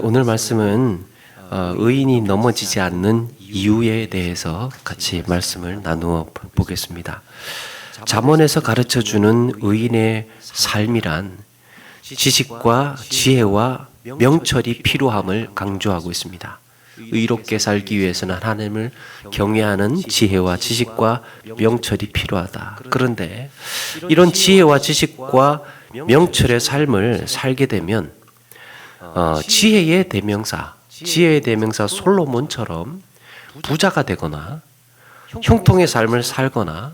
오늘 말씀은 의인이 넘어지지 않는 이유에 대해서 같이 말씀을 나누어 보겠습니다. 잠언에서 가르쳐주는 의인의 삶이란 지식과 지혜와 명철이 필요함을 강조하고 있습니다. 의롭게 살기 위해서는 하나님을 경외하는 지혜와 지식과 명철이 필요하다. 그런데 이런 지혜와 지식과 명철의 삶을 살게 되면 지혜의 대명사 솔로몬처럼 부자가 되거나 형통의 삶을 살거나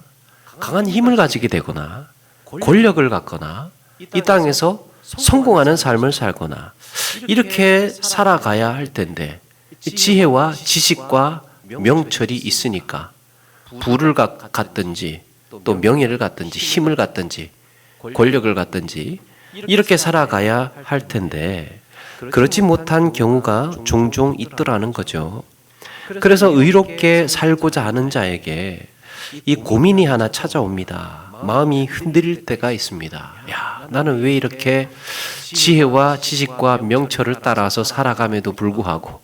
강한 힘을 가지게 되거나 권력을 갖거나 이 땅에서 성공하는 삶을 살거나 이렇게 살아가야 할 텐데 지혜와 지식과 명철이 있으니까 부를 갖든지 또 명예를 갖든지 힘을 갖든지 권력을 갖든지 이렇게 살아가야 할 텐데 그렇지 못한 경우가 종종 있더라는 거죠. 그래서 의롭게 살고자 하는 자에게 이 고민이 하나 찾아옵니다. 마음이 흔들릴 때가 있습니다. 야, 나는 왜 이렇게 지혜와 지식과 명철을 따라서 살아감에도 불구하고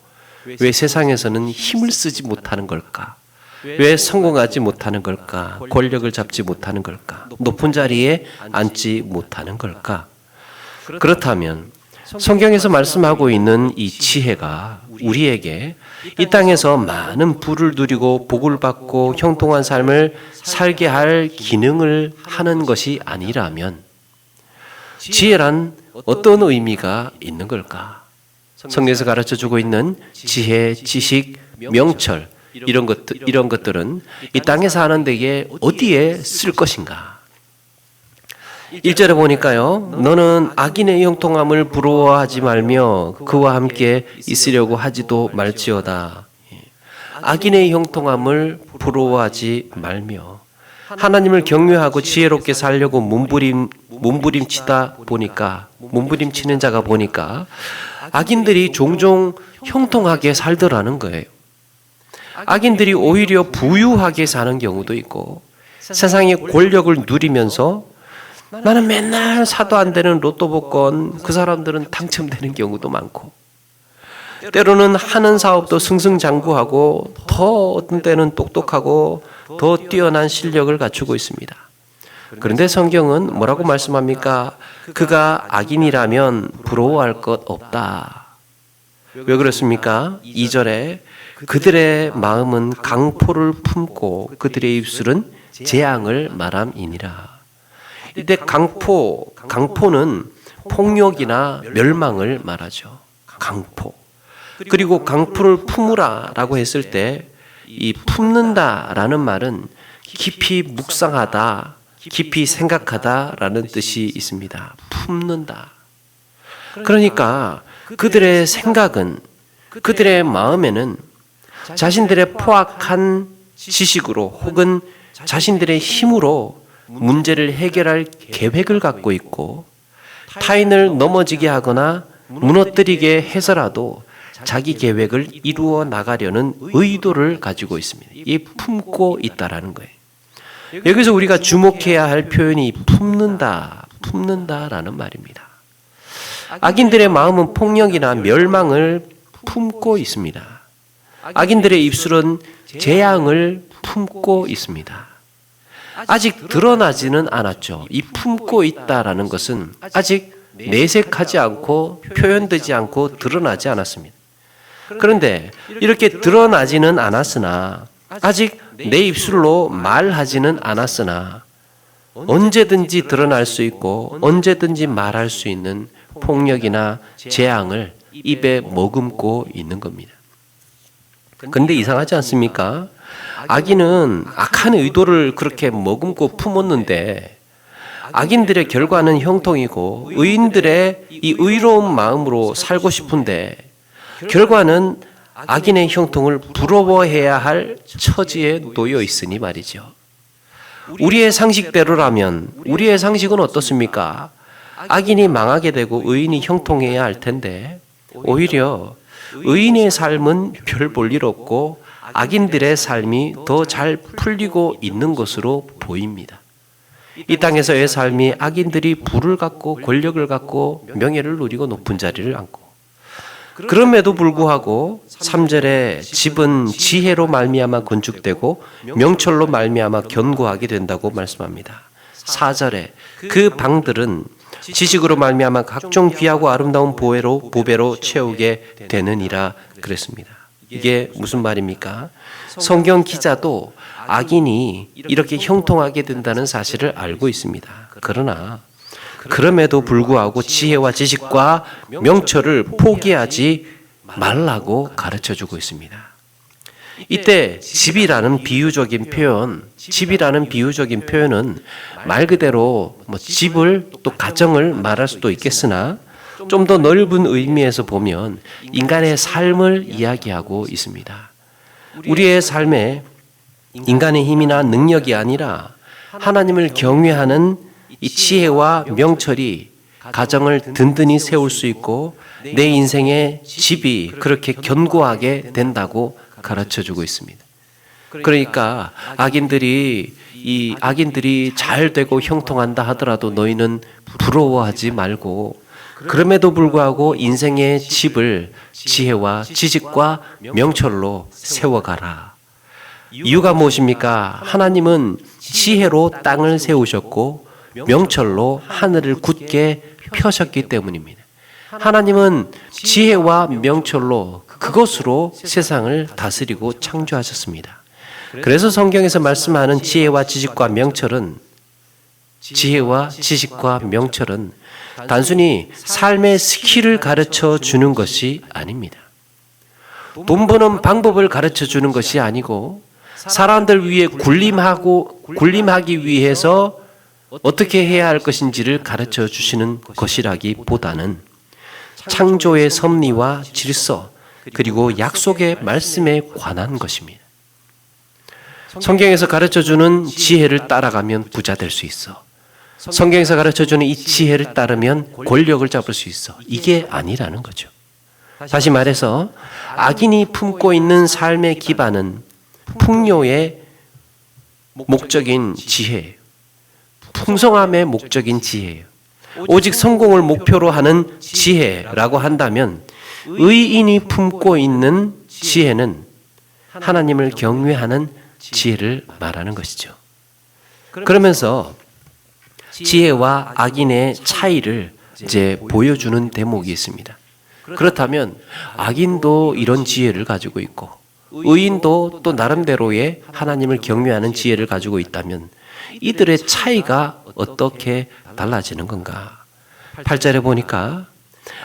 왜 세상에서는 힘을 쓰지 못하는 걸까? 왜 성공하지 못하는 걸까? 권력을 잡지 못하는 걸까? 높은 자리에 앉지 못하는 걸까? 그렇다면 성경에서 말씀하고 있는 이 지혜가 우리에게 이 땅에서 많은 부를 누리고 복을 받고 형통한 삶을 살게 할 기능을 하는 것이 아니라면 지혜란 어떤 의미가 있는 걸까? 성경에서 가르쳐주고 있는 지혜, 지식, 명철 이런 것들은 이 땅에 사는 데에 어디에 쓸 것인가? 1절에 보니까요. 너는 악인의 형통함을 부러워하지 말며 그와 함께 있으려고 하지도 말지어다. 악인의 형통함을 부러워하지 말며 하나님을 경외하고 지혜롭게 살려고 몸부림치는 자가 보니까 악인들이 종종 형통하게 살더라는 거예요. 악인들이 오히려 부유하게 사는 경우도 있고 세상의 권력을 누리면서 나는 맨날 사도 안 되는 로또 복권 그 사람들은 당첨되는 경우도 많고 때로는 하는 사업도 승승장구하고 더 어떤 때는 똑똑하고 더 뛰어난 실력을 갖추고 있습니다. 그런데 성경은 뭐라고 말씀합니까? 그가 악인이라면 부러워할 것 없다. 왜 그렇습니까? 2절에 그들의 마음은 강포를 품고 그들의 입술은 재앙을 말함이니라. 이때 강포는 폭력이나 멸망을 말하죠. 강포. 그리고 강포를 품으라라고 했을 때 이 품는다라는 말은 깊이 묵상하다, 깊이 생각하다라는 뜻이 있습니다. 품는다. 그러니까 그들의 생각은 그들의 마음에는 자신들의 포악한 지식으로 혹은 자신들의 힘으로 문제를 해결할 계획을 갖고 있고 타인을 넘어지게 하거나 무너뜨리게 해서라도 자기 계획을 이루어 나가려는 의도를 가지고 있습니다. 이 품고 있다라는 거예요. 여기서 우리가 주목해야 할 표현이 품는다라는 말입니다. 악인들의 마음은 폭력이나 멸망을 품고 있습니다. 악인들의 입술은 재앙을 품고 있습니다. 아직 드러나지는 않았죠. 이 품고 있다라는 것은 아직 내색하지 않고 표현되지 않고 드러나지 않았습니다. 그런데 이렇게 드러나지는 않았으나 아직 내 입술로 말하지는 않았으나 언제든지 드러날 수 있고 언제든지 말할 수 있는 폭력이나 재앙을 입에 머금고 있는 겁니다. 그런데 이상하지 않습니까? 악인은 악한 의도를 그렇게 머금고 품었는데 악인들의 결과는 형통이고 의인들의 이 의로운 마음으로 살고 싶은데 결과는 악인의 형통을 부러워해야 할 처지에 놓여 있으니 말이죠. 우리의 상식대로라면 우리의 상식은 어떻습니까? 악인이 망하게 되고 의인이 형통해야 할 텐데 오히려 의인의 삶은 별 볼 일 없고 악인들의 삶이 더 잘 풀리고 있는 것으로 보입니다. 이 땅에서의 삶이 악인들이 부를 갖고 권력을 갖고 명예를 누리고 높은 자리를 앉고 그럼에도 불구하고 3절에 집은 지혜로 말미암아 건축되고 명철로 말미암아 견고하게 된다고 말씀합니다. 4절에 그 방들은 지식으로 말미암아 각종 귀하고 아름다운 보배로 채우게 되느니라 그랬습니다. 이게 무슨 말입니까? 성경 기자도 악인이 이렇게 형통하게 된다는 사실을 알고 있습니다. 그러나 그럼에도 불구하고 지혜와 지식과 명철을 포기하지 말라고 가르쳐주고 있습니다. 이때 집이라는 비유적인 표현은 말 그대로 집을 또 가정을 말할 수도 있겠으나 좀 더 넓은 의미에서 보면 인간의 삶을 이야기하고 있습니다. 우리의 삶에 인간의 힘이나 능력이 아니라 하나님을 경외하는 이 지혜와 명철이 가정을 든든히 세울 수 있고 내 인생의 집이 그렇게 견고하게 된다고 가르쳐주고 있습니다. 그러니까 악인들이 잘 되고 형통한다 하더라도 너희는 부러워하지 말고 그럼에도 불구하고 인생의 집을 지혜와 지식과 명철로 세워가라. 이유가 무엇입니까? 하나님은 지혜로 땅을 세우셨고 명철로 하늘을 굳게 펴셨기 때문입니다. 하나님은 지혜와 명철로 그것으로 세상을 다스리고 창조하셨습니다. 그래서 성경에서 말씀하는 지혜와 지식과 명철은 단순히 삶의 스킬을 가르쳐 주는 것이 아닙니다. 돈 버는 방법을 가르쳐 주는 것이 아니고 사람들 위해 군림하기 위해서 어떻게 해야 할 것인지를 가르쳐 주시는 것이라기보다는 창조의 섭리와 질서 그리고 약속의 말씀에 관한 것입니다. 성경에서 가르쳐주는 지혜를 따라가면 부자 될 수 있어. 성경에서 가르쳐주는 이 지혜를 따르면 권력을 잡을 수 있어. 이게 아니라는 거죠. 다시 말해서 악인이 품고 있는 삶의 기반은 풍요의 목적인 지혜예요. 풍성함의 목적인 지혜예요. 오직 성공을 목표로 하는 지혜라고 한다면 의인이 품고 있는 지혜는 하나님을 경외하는 지혜를 말하는 것이죠. 그러면서 지혜와 악인의 차이를 이제 보여주는 대목이 있습니다. 그렇다면 악인도 이런 지혜를 가지고 있고 의인도 또 나름대로의 하나님을 경외하는 지혜를 가지고 있다면 이들의 차이가 어떻게 달라지는 건가? 8절에 보니까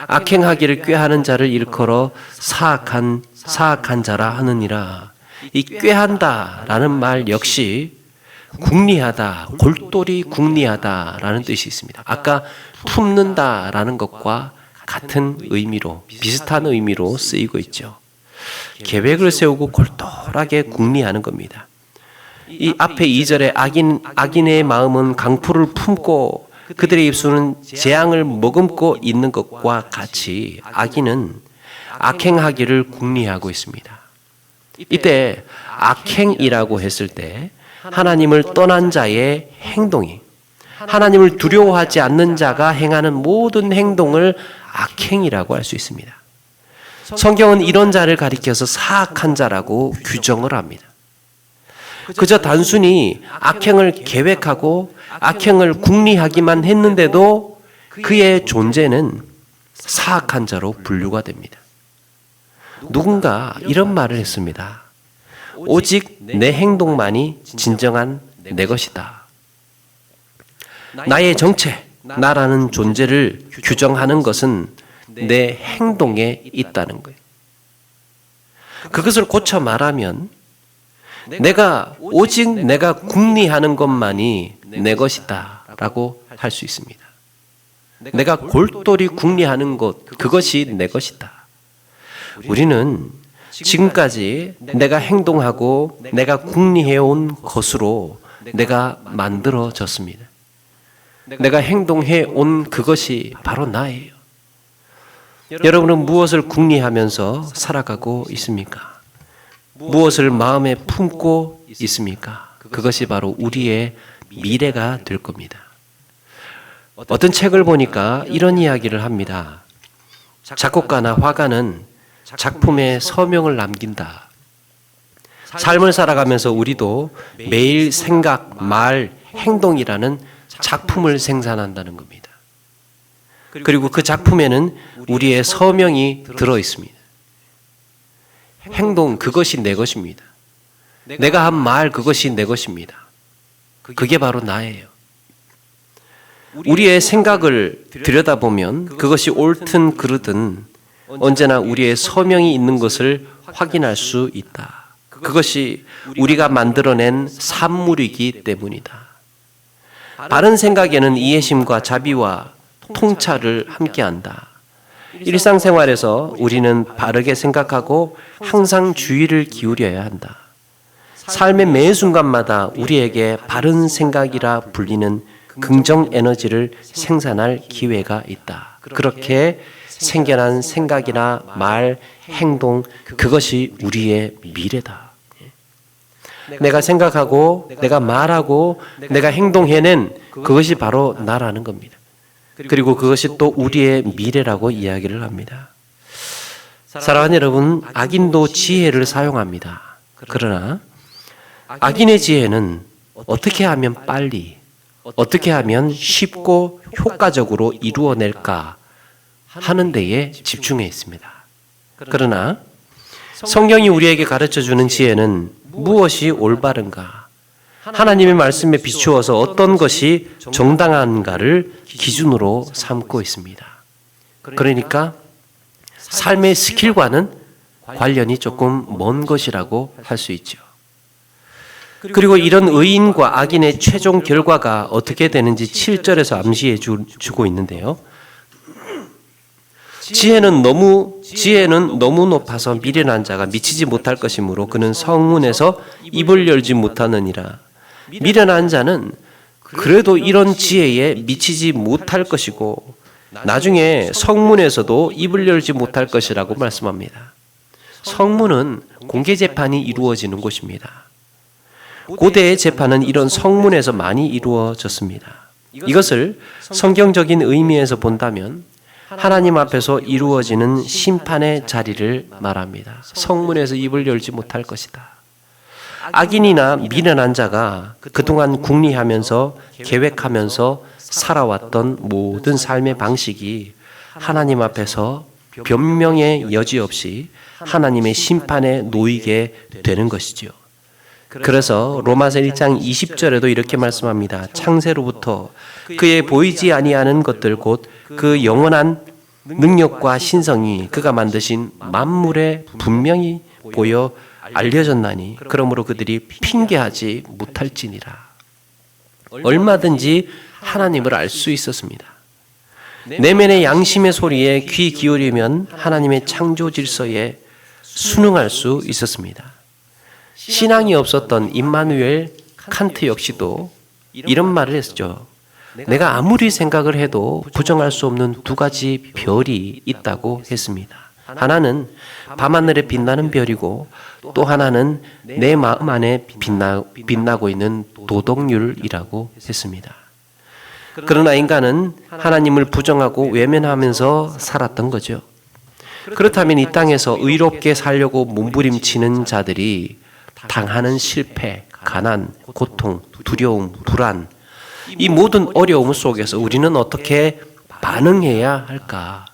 악행하기를 꾀하는 자를 일컬어 사악한 자라 하느니라. 이 꾀한다라는 말 역시 궁리하다, 골똘히 궁리하다라는 뜻이 있습니다. 아까 품는다라는 것과 같은 의미로, 비슷한 의미로 쓰이고 있죠. 계획을 세우고 골똘하게 궁리하는 겁니다. 이 앞에 2절에 악인의 마음은 강포를 품고 그들의 입술은 재앙을 머금고 있는 것과 같이 악인은 악행하기를 궁리하고 있습니다. 이때 악행이라고 했을 때 하나님을 떠난 자의 행동이 하나님을 두려워하지 않는 자가 행하는 모든 행동을 악행이라고 할 수 있습니다. 성경은 이런 자를 가리켜서 사악한 자라고 규정을 합니다. 그저 단순히 악행을 계획하고 악행을 궁리하기만 했는데도 그의 존재는 사악한 자로 분류가 됩니다. 누군가 이런 말을 했습니다. 오직 내 행동만이 진정한 내 것이다. 나의 정체, 나라는 존재를 규정하는 것은 내 행동에 있다는 거예요. 그것을 고쳐 말하면 오직 내가 궁리하는 것만이 내 것이다 라고 할 수 있습니다. 내가 골똘히 궁리하는 것, 그것이 내 것이다. 우리는 지금까지 내가 행동하고 내가 궁리해온 것으로 내가 만들어졌습니다. 내가 행동해온 그것이 바로 나예요. 여러분은 무엇을 궁리하면서 살아가고 있습니까? 무엇을 마음에 품고 있습니까? 그것이 바로 우리의 미래가 될 겁니다. 어떤 책을 보니까 이런 이야기를 합니다. 작곡가나 화가는 작품에 서명을 남긴다. 삶을 살아가면서 우리도 매일 생각, 말, 행동이라는 작품을 생산한다는 겁니다. 그리고 그 작품에는 우리의 서명이 들어 있습니다. 행동, 그것이 내 것입니다. 내가 한 말, 그것이 내 것입니다. 그게 바로 나예요. 우리의 생각을 들여다보면 그것이 옳든 그르든 언제나 우리의 서명이 있는 것을 확인할 수 있다. 그것이 우리가 만들어낸 산물이기 때문이다. 바른 생각에는 이해심과 자비와 통찰을 함께한다. 일상생활에서 우리는 바르게 생각하고 항상 주의를 기울여야 한다. 삶의 매 순간마다 우리에게 바른 생각이라 불리는 긍정 에너지를 생산할 기회가 있다. 그렇게 생겨난 생각이나 말, 행동, 그것이 우리의 미래다. 내가 생각하고, 내가 말하고, 내가 행동해낸 그것이 바로 나라는 겁니다. 그리고 그것이 또 우리의 미래라고 이야기를 합니다. 사랑하는 여러분, 악인도 지혜를 사용합니다. 그러나 악인의 지혜는 어떻게 하면 빨리, 어떻게 하면 쉽고 효과적으로 이루어낼까 하는 데에 집중해 있습니다. 그러나 성경이 우리에게 가르쳐주는 지혜는 무엇이 올바른가, 하나님의 말씀에 비추어서 어떤 것이 정당한가를 기준으로 삼고 있습니다. 그러니까 삶의 스킬과는 관련이 조금 먼 것이라고 할 수 있죠. 그리고 이런 의인과 악인의 최종 결과가 어떻게 되는지 7절에서 암시해 주고 있는데요. 지혜는 너무 높아서 미련한 자가 미치지 못할 것이므로 그는 성문에서 입을 열지 못하느니라. 미련한 자는 그래도 이런 지혜에 미치지 못할 것이고 나중에 성문에서도 입을 열지 못할 것이라고 말씀합니다. 성문은 공개 재판이 이루어지는 곳입니다. 고대의 재판은 이런 성문에서 많이 이루어졌습니다. 이것을 성경적인 의미에서 본다면 하나님 앞에서 이루어지는 심판의 자리를 말합니다. 성문에서 입을 열지 못할 것이다. 악인이나 미련한 자가 그동안 궁리하면서 계획하면서 살아왔던 모든 삶의 방식이 하나님 앞에서 변명의 여지 없이 하나님의 심판에 놓이게 되는 것이지요. 그래서 로마서 1장 20절에도 이렇게 말씀합니다. 창세로부터 그의 보이지 아니하는 것들 곧 그 영원한 능력과 신성이 그가 만드신 만물에 분명히 보여 알려졌나니 그러므로 그들이 핑계하지 못할지니라. 얼마든지 하나님을 알 수 있었습니다. 내면의 양심의 소리에 귀 기울이면 하나님의 창조 질서에 순응할 수 있었습니다. 신앙이 없었던 임마누엘 칸트 역시도 이런 말을 했죠. 내가 아무리 생각을 해도 부정할 수 없는 두 가지 별이 있다고 했습니다. 하나는 밤하늘에 빛나는 별이고 또 하나는 내 마음 안에 빛나고 있는 도덕률이라고 했습니다. 그러나 인간은 하나님을 부정하고 외면하면서 살았던 거죠. 그렇다면 이 땅에서 의롭게 살려고 몸부림치는 자들이 당하는 실패, 가난, 고통, 두려움, 불안, 이 모든 어려움 속에서 우리는 어떻게 반응해야 할까?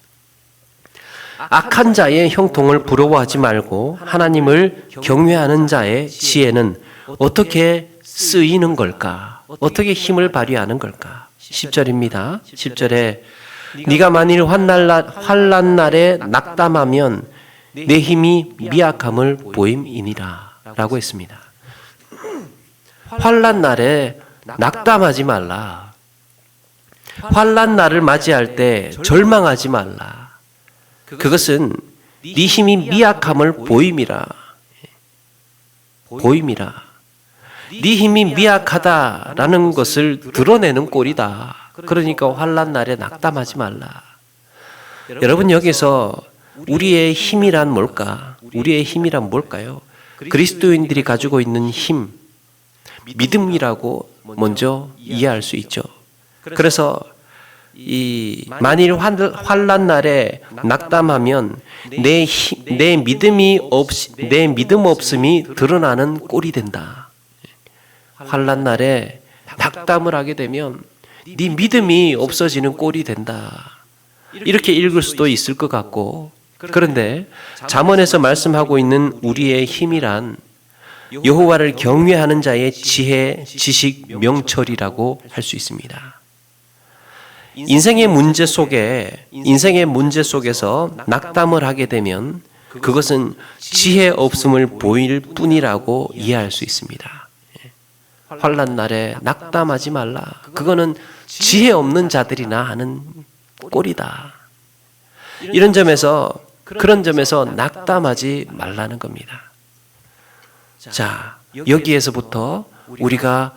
악한 자의 형통을 부러워하지 말고 하나님을 경외하는 자의 지혜는 어떻게 쓰이는 걸까? 어떻게 힘을 발휘하는 걸까? 10절입니다. 10절에 네가 만일 환난 날에 낙담하면 내 힘이 미약함을 보임이니라 라고 했습니다. 환난 날에 낙담하지 말라. 환난 날을 맞이할 때 절망하지 말라. 그것은 네 힘이 미약함을 보임이라. 네 힘이 미약하다라는 것을 드러내는 꼴이다. 그러니까 환난 날에 낙담하지 말라. 여러분, 여기서 우리의 힘이란 뭘까? 우리의 힘이란 뭘까요? 그리스도인들이 가지고 있는 힘, 믿음이라고 먼저 이해할 수 있죠. 그래서 만일 환난 날에 낙담하면 내 믿음 없음이 드러나는 꼴이 된다. 환난 날에 낙담을 하게 되면 네 믿음이 없어지는 꼴이 된다. 이렇게 읽을 수도 있을 것 같고, 그런데 잠언에서 말씀하고 있는 우리의 힘이란 여호와를 경외하는 자의 지혜, 지식, 명철이라고 할 수 있습니다. 인생의 문제 속에서 낙담을 하게 되면 그것은 지혜 없음을 보일 뿐이라고 이해할 수 있습니다. 환난 날에 낙담하지 말라. 그거는 지혜 없는 자들이나 하는 꼴이다. 그런 점에서 낙담하지 말라는 겁니다. 자, 여기에서부터 우리가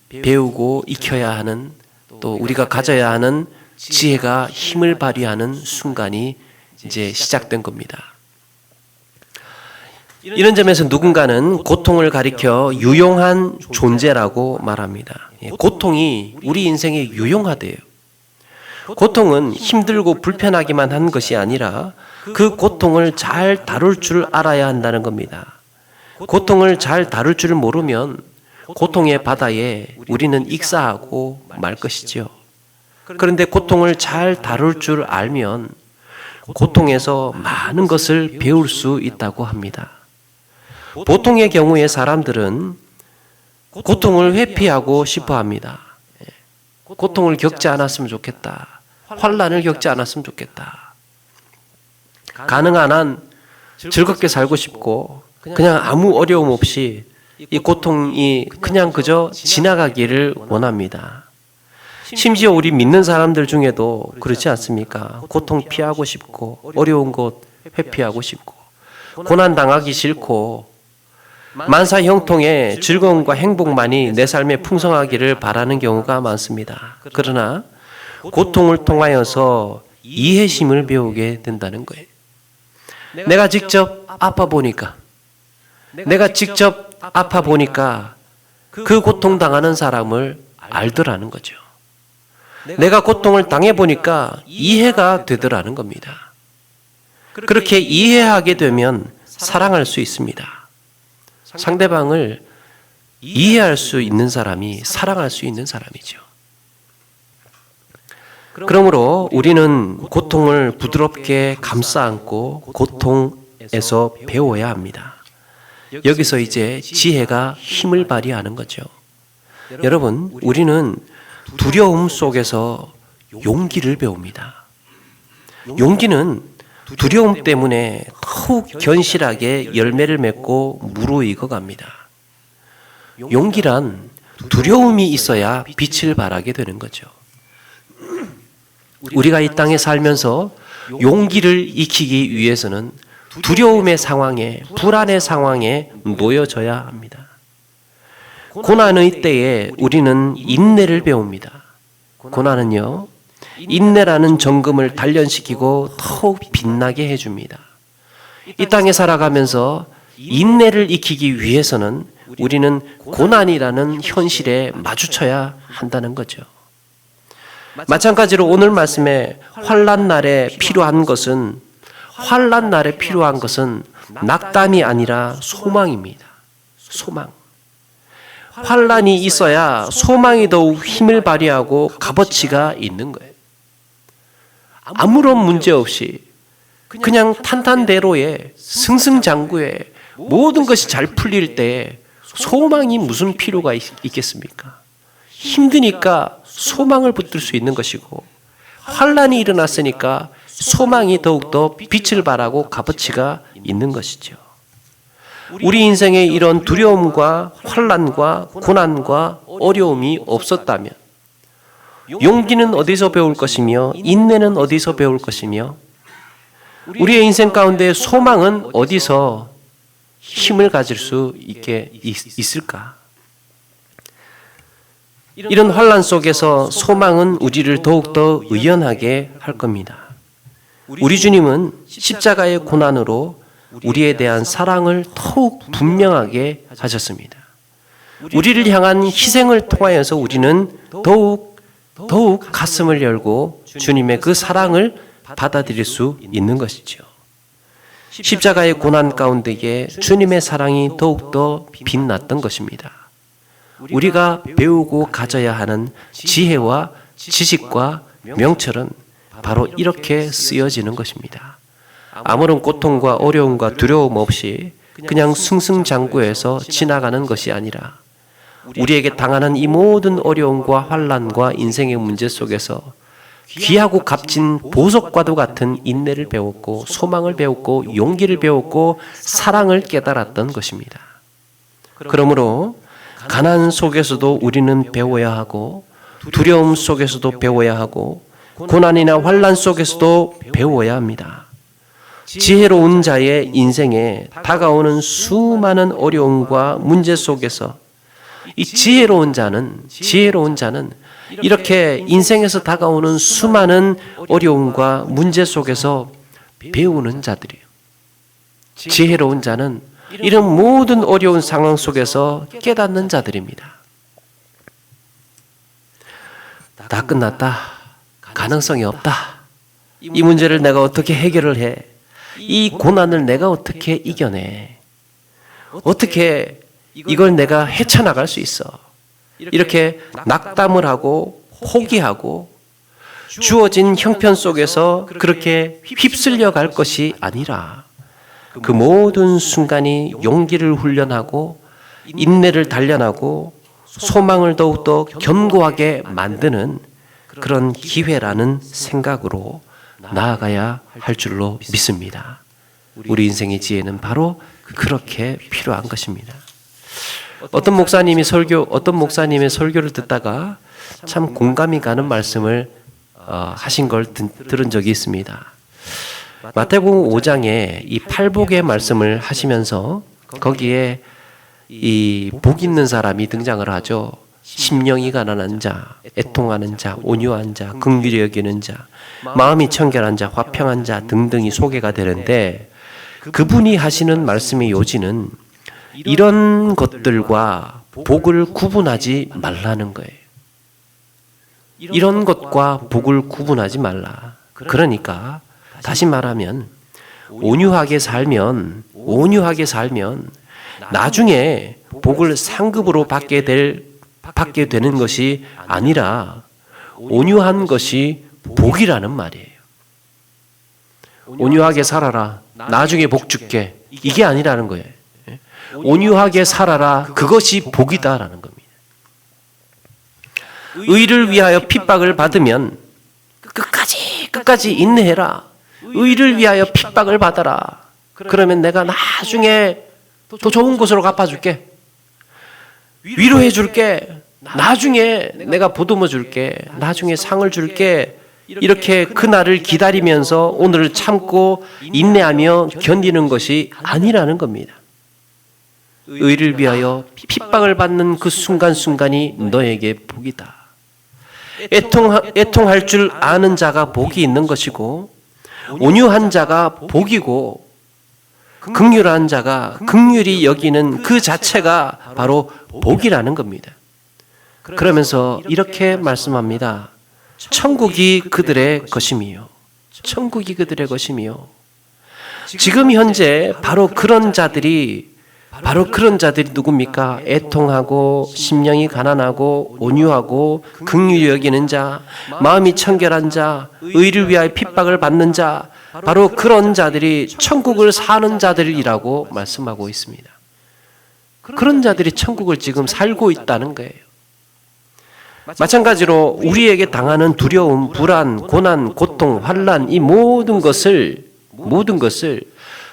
배우고 익혀야 하는, 또 우리가 가져야 하는 지혜가 힘을 발휘하는 순간이 이제 시작된 겁니다. 이런 점에서 누군가는 고통을 가리켜 유용한 존재라고 말합니다. 고통이 우리 인생에 유용하대요. 고통은 힘들고 불편하기만 한 것이 아니라 그 고통을 잘 다룰 줄 알아야 한다는 겁니다. 고통을 잘 다룰 줄 모르면 고통의 바다에 우리는 익사하고 말 것이죠. 그런데 고통을 잘 다룰 줄 알면 고통에서 많은 것을 배울 수 있다고 합니다. 보통의 경우에 사람들은 고통을 회피하고 싶어 합니다. 고통을 겪지 않았으면 좋겠다. 환난을 겪지 않았으면 좋겠다. 가능한 한 즐겁게 살고 싶고 그냥 아무 어려움 없이 이 고통이 그냥 그저 지나가기를 원합니다. 심지어 우리 믿는 사람들 중에도 그렇지 않습니까? 고통 피하고 싶고 어려운 것 회피하고 싶고 고난 당하기 싫고 만사 형통의 즐거움과 행복만이 내 삶에 풍성하기를 바라는 경우가 많습니다. 그러나 고통을 통하여서 이해심을 배우게 된다는 거예요. 내가 직접 아파 보니까 그 고통당하는 사람을 알더라는 거죠. 내가 고통을 당해보니까 이해가 되더라는 겁니다. 그렇게 이해하게 되면 사랑할 수 있습니다. 상대방을 이해할 수 있는 사람이 사랑할 수 있는 사람이죠. 그러므로 우리는 고통을 부드럽게 감싸 안고 고통에서 배워야 합니다. 여기서 이제 지혜가 힘을 발휘하는 거죠. 여러분, 우리는 두려움 속에서 용기를 배웁니다. 용기는 두려움 때문에 더욱 견실하게 열매를 맺고 무르익어 갑니다. 용기란 두려움이 있어야 빛을 발하게 되는 거죠. 우리가 이 땅에 살면서 용기를 익히기 위해서는 두려움의 상황에, 불안의 상황에 놓여져야 합니다. 고난의 때에 우리는 인내를 배웁니다. 고난은요, 인내라는 정금을 단련시키고 더욱 빛나게 해줍니다. 이 땅에 살아가면서 인내를 익히기 위해서는 우리는 고난이라는 현실에 마주쳐야 한다는 거죠. 마찬가지로 오늘 말씀에 환난 날에 필요한 것은 낙담이 아니라 소망입니다. 소망. 환난이 있어야 소망이 더욱 힘을 발휘하고 값어치가 있는 거예요. 아무런 문제 없이 그냥 탄탄대로에 승승장구에 모든 것이 잘 풀릴 때 소망이 무슨 필요가 있겠습니까? 힘드니까 소망을 붙들 수 있는 것이고 환난이 일어났으니까 소망이 더욱더 빛을 발하고 값어치가 있는 것이죠. 우리 인생에 이런 두려움과 환난과 고난과 어려움이 없었다면 용기는 어디서 배울 것이며 인내는 어디서 배울 것이며 우리의 인생 가운데 소망은 어디서 힘을 가질 수 있을까? 이런 환난 속에서 소망은 우리를 더욱더 의연하게 할 겁니다. 우리 주님은 십자가의 고난으로 우리에 대한 사랑을 더욱 분명하게 하셨습니다. 우리를 향한 희생을 통하여서 우리는 더욱 더욱 가슴을 열고 주님의 그 사랑을 받아들일 수 있는 것이죠. 십자가의 고난 가운데에 주님의 사랑이 더욱더 빛났던 것입니다. 우리가 배우고 가져야 하는 지혜와 지식과 명철은 바로 이렇게 쓰여지는 것입니다. 아무런 고통과 어려움과 두려움 없이 그냥 승승장구해서 지나가는 것이 아니라 우리에게 당하는 이 모든 어려움과 환난과 인생의 문제 속에서 귀하고 값진 보석과도 같은 인내를 배웠고 소망을 배웠고 용기를 배웠고 사랑을 깨달았던 것입니다. 그러므로 가난 속에서도 우리는 배워야 하고 두려움 속에서도 배워야 하고 고난이나 환난 속에서도 배워야 합니다. 지혜로운 자의 인생에 다가오는 수많은 어려움과 문제 속에서 이 지혜로운 자는 이렇게 인생에서 다가오는 수많은 어려움과 문제 속에서 배우는 자들이에요. 지혜로운 자는 이런 모든 어려운 상황 속에서 깨닫는 자들입니다. 다 끝났다. 가능성이 없다. 이 문제를 내가 어떻게 해결을 해? 이 고난을 내가 어떻게 이겨내? 어떻게 이걸 내가 헤쳐나갈 수 있어? 이렇게 낙담을 하고 포기하고 주어진 형편 속에서 그렇게 휩쓸려 갈 것이 아니라 그 모든 순간이 용기를 훈련하고 인내를 단련하고 소망을 더욱더 견고하게 만드는 그런 기회라는 생각으로 나아가야 할 줄로 믿습니다. 우리 인생의 지혜는 바로 그렇게 필요한 것입니다. 어떤 목사님의 설교를 듣다가 참 공감이 가는 말씀을 하신 걸 들은 적이 있습니다. 마태복음 5장에 이 팔복의 말씀을 하시면서 거기에 이 복 있는 사람이 등장을 하죠. 심령이 가난한 자, 애통하는 자, 온유한 자, 긍휼히 여기는 자, 마음이 청결한 자, 화평한 자 등등이 소개가 되는데 그분이 하시는 말씀의 요지는 이런 것들과 복을 구분하지 말라는 거예요. 이런 것과 복을 구분하지 말라. 그러니까 다시 말하면 온유하게 살면 나중에 복을 상급으로 받게 되는 것이 아니라 온유한 것이 복이라는 말이에요. 온유하게 살아라. 나중에 복 줄게. 이게 아니라는 거예요. 온유하게 살아라. 그것이 복이다라는 겁니다. 의를 위하여 핍박을 받으면 끝까지 인내해라. 의를 위하여 핍박을 받아라. 그러면 내가 나중에 더 좋은 곳으로 갚아줄게. 위로해줄게. 나중에 내가 보듬어줄게. 나중에 상을 줄게. 이렇게 그날을 기다리면서 오늘을 참고 인내하며 견디는 것이 아니라는 겁니다. 의를 위하여 핍박을 받는 그 순간순간이 너에게 복이다. 애통할 줄 아는 자가 복이 있는 것이고 온유한 자가 복이고 긍휼한 자가 긍휼히 여기는 그 자체가 바로 복이라는 겁니다. 그러면서 이렇게 말씀합니다. 천국이 그들의 것임이요. 천국이 그들의 것임이요. 지금 현재 바로 그런 자들이 누굽니까? 애통하고 심령이 가난하고 온유하고 긍휼히 여기는 자, 마음이 청결한 자, 의를 위하여 핍박을 받는 자, 바로 그런 자들이 천국을 사는 자들이라고 말씀하고 있습니다. 그런 자들이 천국을 지금 살고 있다는 거예요. 마찬가지로 우리에게 당하는 두려움, 불안, 고난, 고통, 환난 이 모든 것을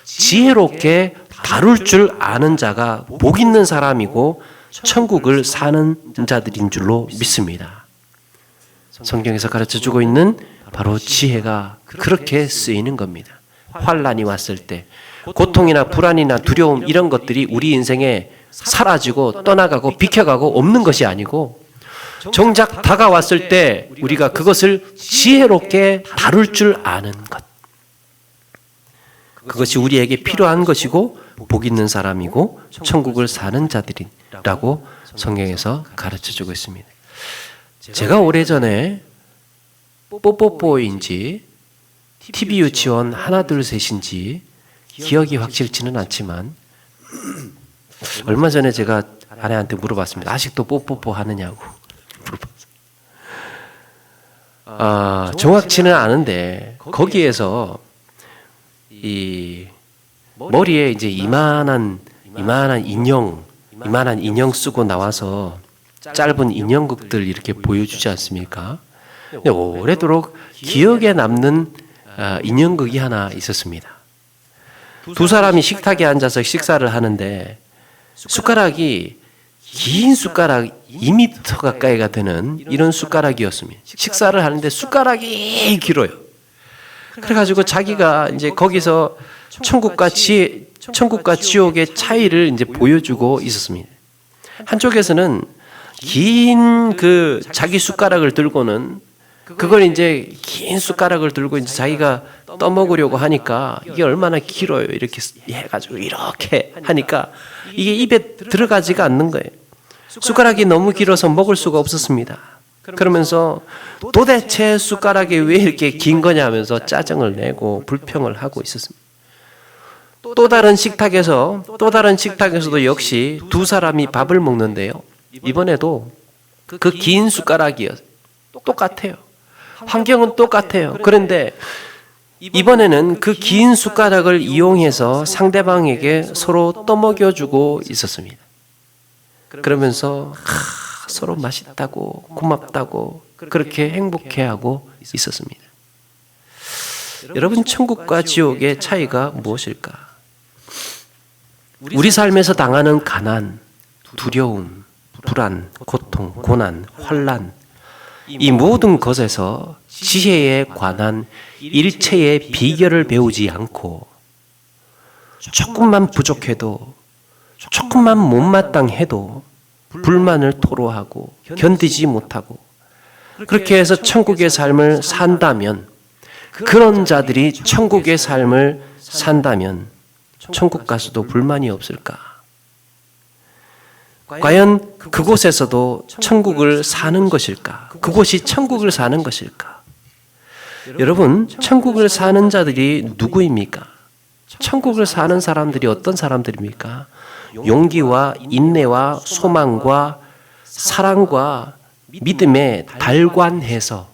지혜롭게 다룰 줄 아는 자가 복 있는 사람이고 천국을 사는 자들인 줄로 믿습니다. 성경에서 가르쳐주고 있는 바로 지혜가 그렇게 쓰이는 겁니다. 환난이 왔을 때 고통이나 불안이나 두려움 이런 것들이 우리 인생에 사라지고 떠나가고 비켜가고 없는 것이 아니고 정작 다가왔을 때 우리가 그것을 지혜롭게 다룰 줄 아는 것. 그것이 우리에게 필요한 것이고 복 있는 사람이고 천국을 사는 자들이라고 성경에서 가르쳐주고 있습니다. 제가 오래전에 뽀뽀뽀인지 TV 유치원 하나 둘 셋인지 기억이 확실치는 않지만 얼마 전에 제가 아내한테 물어봤습니다. 아직도 뽀뽀뽀 하느냐고 물어봤어요. 정확치는 않은데 거기에서 이 머리에 이제 이만한 인형 쓰고 나와서 짧은 인형극들 이렇게 보여주지 않습니까? 근데 오래도록 기억에 남는 인형극이 하나 있었습니다. 두 사람이 식탁에 앉아서 식사를 하는데 숟가락이 긴 숟가락 2m 가까이가 되는 이런 숟가락이었습니다. 식사를 하는데 숟가락이 길어요. 그래가지고 자기가 이제 거기서 천국과 지옥의 차이를 이제 보여주고 있었습니다. 한쪽에서는 긴 그 자기 숟가락을 들고는 그걸 이제 긴 숟가락을 들고 이제 자기가 떠먹으려고 하니까 이게 얼마나 길어요. 이렇게 해가지고 이렇게 하니까 이게 입에 들어가지가 않는 거예요. 숟가락이 너무 길어서 먹을 수가 없었습니다. 그러면서 도대체 숟가락이 왜 이렇게 긴 거냐 하면서 짜증을 내고 불평을 하고 있었습니다. 또 다른 식탁에서도 역시 두 사람이 밥을 먹는데요. 이번에도 그 긴 숟가락이요. 똑같아요. 환경은 똑같아요. 그런데 이번에는 그 긴 숟가락을 이용해서 상대방에게 서로 떠먹여주고 있었습니다. 그러면서 서로 맛있다고 고맙다고 그렇게 행복해하고 있었습니다. 여러분, 천국과 지옥의 차이가 무엇일까? 우리 삶에서 당하는 가난, 두려움, 불안, 고통, 고난, 환난, 이 모든 것에서 지혜에 관한 일체의 비결을 배우지 않고 조금만 부족해도, 조금만 못마땅해도 불만을 토로하고 견디지 못하고 그렇게 해서 천국의 삶을 산다면, 그런 자들이 천국의 삶을 산다면 천국 가서도 불만이 없을까? 과연 그곳에서도 천국을 사는 것일까? 그곳이 천국을 사는 것일까? 여러분, 천국을 사는 자들이 누구입니까? 천국을 사는 사람들이 어떤 사람들입니까? 용기와 인내와 소망과 사랑과 믿음에 달관해서,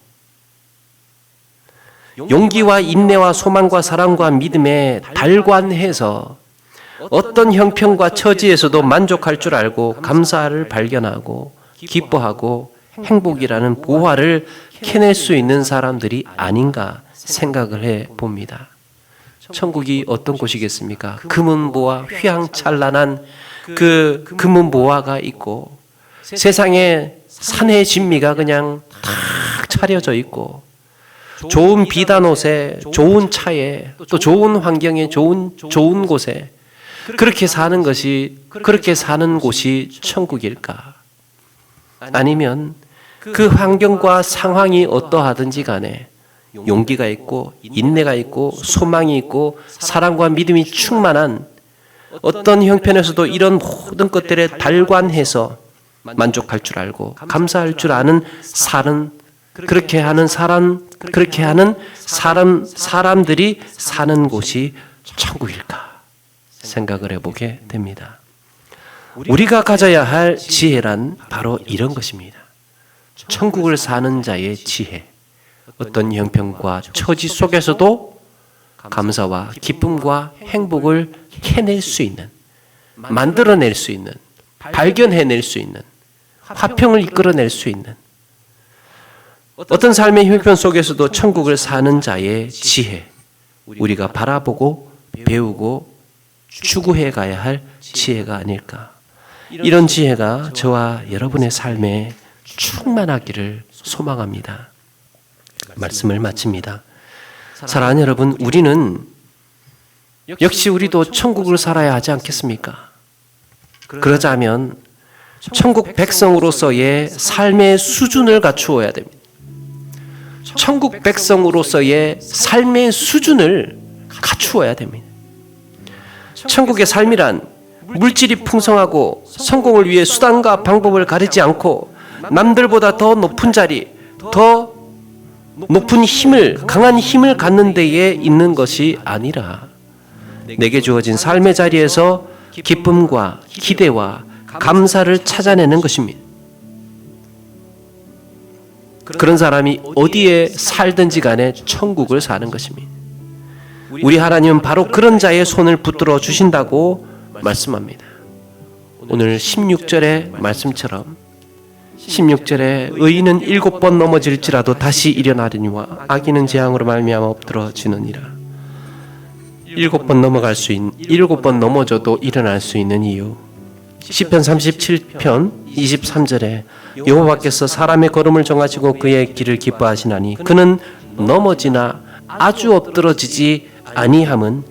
용기와 인내와 소망과 사랑과 믿음에 달관해서 어떤 형편과 처지에서도 만족할 줄 알고 감사를 발견하고 기뻐하고 행복이라는 보화를 캐낼 수 있는 사람들이 아닌가 생각을 해 봅니다. 천국이 어떤 곳이겠습니까? 금은보화, 휘황찬란한 그 금은보화가 있고 세상에 산의 진미가 그냥 탁 차려져 있고 좋은 비단 옷에, 좋은 차에, 또 좋은 환경에, 좋은 곳에 그렇게 사는 곳이 천국일까? 아니면 그 환경과 상황이 어떠하든지 간에 용기가 있고 인내가 있고 소망이 있고 사랑과 믿음이 충만한, 어떤 형편에서도 이런 모든 것들에 달관해서 만족할 줄 알고 감사할 줄 아는 그렇게 하는 사람들이 사는 곳이 천국일까 생각을 해보게 됩니다. 우리가 가져야 할 지혜란 바로 이런 것입니다. 천국을 사는 자의 지혜. 어떤 형편과 처지 속에서도 감사와 기쁨과 행복을 캐낼 수 있는, 만들어낼 수 있는, 발견해낼 수 있는, 화평을 이끌어낼 수 있는, 어떤 삶의 형편 속에서도 천국을 사는 자의 지혜, 우리가 바라보고 배우고 추구해 가야 할 지혜가 아닐까. 이런 지혜가 저와 여러분의 삶에 충만하기를 소망합니다. 말씀을 마칩니다. 사랑하는 여러분, 우리는 역시 우리도 천국을 살아야 하지 않겠습니까? 그러자면 천국 백성으로서의 삶의 수준을 갖추어야 됩니다. 천국 백성으로서의 삶의 수준을 갖추어야 됩니다. 천국의 삶이란 물질이 풍성하고 성공을 위해 수단과 방법을 가리지 않고 남들보다 더 높은 자리, 더 높은 힘을, 강한 힘을 갖는 데에 있는 것이 아니라 내게 주어진 삶의 자리에서 기쁨과 기대와 감사를 찾아내는 것입니다. 그런 사람이 어디에 살든지 간에 천국을 사는 것입니다. 우리 하나님은 바로 그런 자의 손을 붙들어 주신다고 말씀합니다. 오늘 16절의 말씀처럼 16절에 의인은 7번 넘어질지라도 다시 일어나려니와 악인은 재앙으로 말미암아 엎드러지느니라. 7번 넘어져도 일어날 수 있는 이유. 시편 37편 23절에 여호와께서 사람의 걸음을 정하시고 그의 길을 기뻐하시나니 그는 넘어지나 아주 엎드러지지 아니함은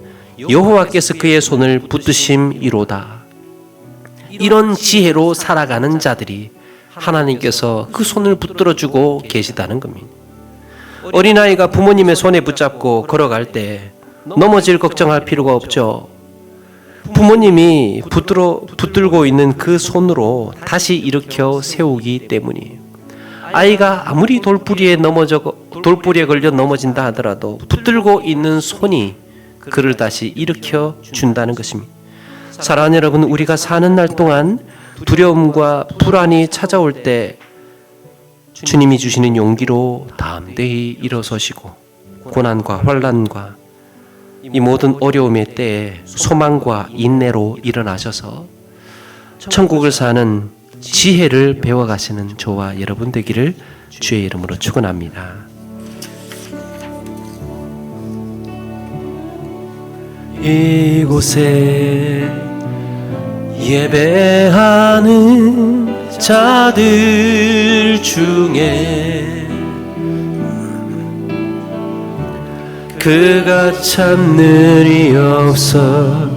여호와께서 그의 손을 붙드심이로다. 이런 지혜로 살아가는 자들이 하나님께서 그 손을 붙들어주고 계시다는 겁니다. 어린아이가 부모님의 손에 붙잡고 걸어갈 때 넘어질 걱정할 필요가 없죠. 부모님이 붙들고 있는 그 손으로 다시 일으켜 세우기 때문이에요. 아이가 아무리 돌부리에 걸려 넘어진다 하더라도 붙들고 있는 손이 그를 다시 일으켜 준다는 것입니다. 사랑하는 여러분, 우리가 사는 날 동안 두려움과 불안이 찾아올 때 주님이 주시는 용기로 담대히 일어서시고 고난과 환난과 이 모든 어려움의 때에 소망과 인내로 일어나셔서 천국을 사는 지혜를 배워가시는 저와 여러분 되기를 주의 이름으로 축원합니다. 이곳에 예배하는 자들 중에 그가 찾느니 없어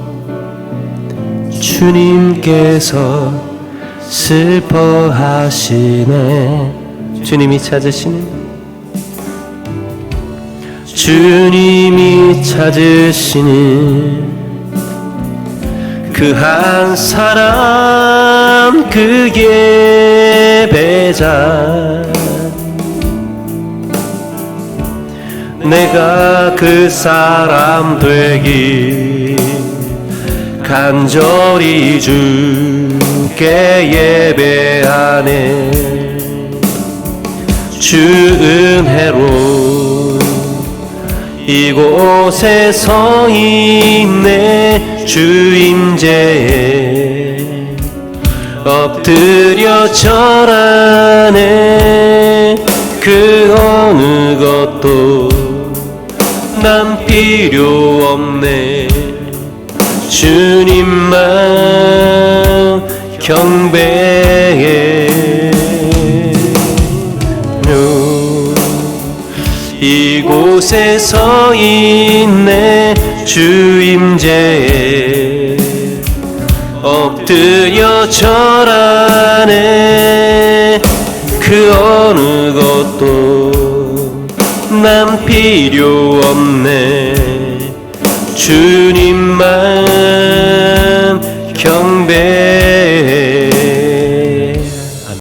주님께서 슬퍼하시네. 주님이 찾으시는 그 한 사람 그 예배자 내가 그 사람 되기 간절히 주께 예배하네. 주 은혜로 이곳에 서 있네. 주 임재에 엎드려 절하네. 그 어느 것도 난 필요 없네. 주님만 경배해. 이곳에 서 있네. 주 임재에 엎드려 절하네. 그 어느 것도 난 필요 없네. 주님